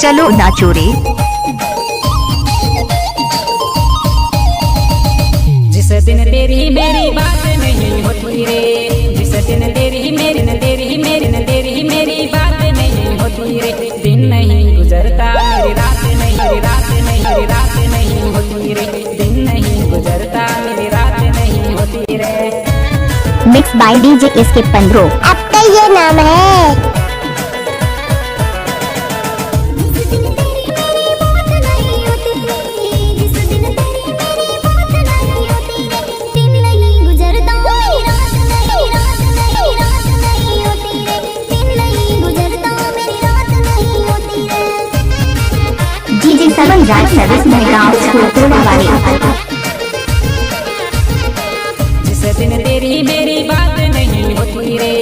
चलो नाचो रे। जिस दिन तेरी मेरी बात नहीं होती रे, जिस दिन तेरी मेरी न तेरी मेरी न तेरी मेरी बात नहीं होती रे, दिन नहीं गुजरता मेरी रात नहीं, मेरी रात नहीं, मेरी रात नहीं होती रे, दिन नहीं गुजरता मेरी रात नहीं होती रे। मिक्स बाय डीजे इसके 15। आपका ये नाम है। डीजे सरवन राज सर्विस में गाँव स्कूल टोला वाले। जिस दिन तेरी मेरी बात नहीं होती रे,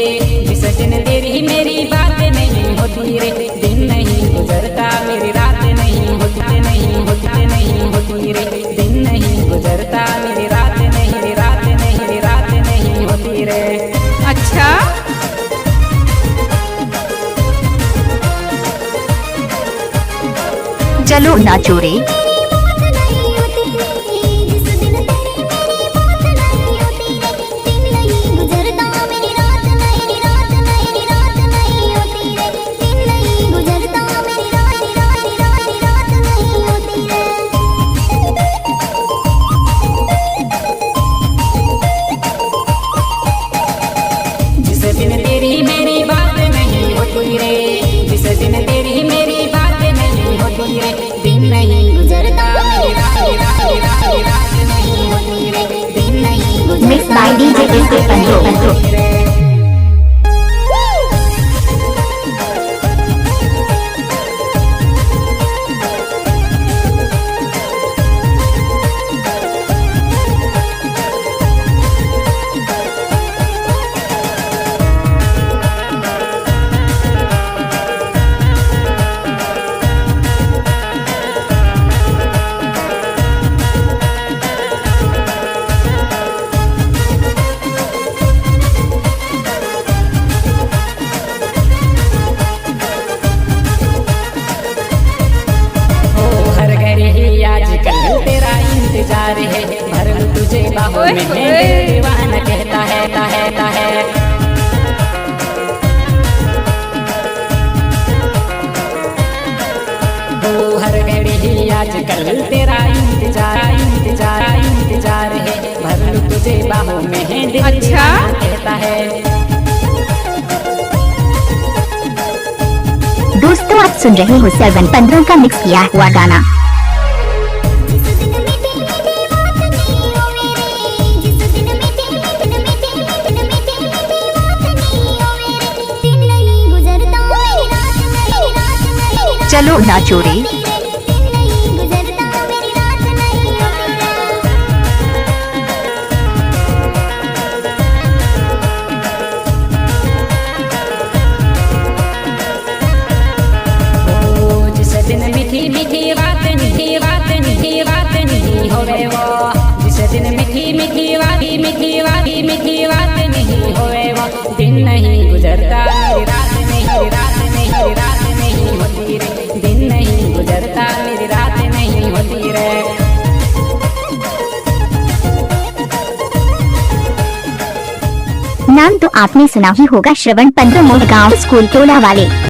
जिस दिन तेरी मेरी बात नहीं होती रे, दिन नहीं गुजरता मेरी रात नहीं होती, नहीं होती, नहीं होती रे, दिन नहीं गुजरता मेरी रात नहीं, मेरी रात नहीं, मेरी रात नहीं होती रे। अच्छा चलो नाचो रे। जिस दिन तेरी मेरी बात नहीं होती रे, जिस दिन तेरी मेरी बात नहीं होती रे, दिन नहीं गुजरता मेरी रात, मेरी रात, मेरी रात, मेरी रात नहीं होती रे, दिन नहीं गुजरता। मिक्स बाय डीजे इसके 15। आजकल तेरा इंतजार है, भर लूं तुझे बाहों में, दिल दीवाना कहता है। वो हर घड़ी ही आजकल तेरा इंतजार है, भर लूं तुझे बाहों में, दिल दीवाना कहता है। दोस्तों आप सुन रहे हो 715 का मिक्स किया हुआ गाना। चलो नाचो रे। जिस दिन मीठी मीठी बात नहीं होवे वो, जिस दिन मीठी मीठी बात नहीं होवे वो, दिन नहीं गुजरता मेरी रात नहीं, मेरी रात नहीं, मेरी रात नहीं होती रे, दिन नहीं गुजरता मेरी रात नहीं होती रे। नाम तो आपने सुना ही होगा, श्रवण 15 मोड़ गाँव स्कूल टोला वाले।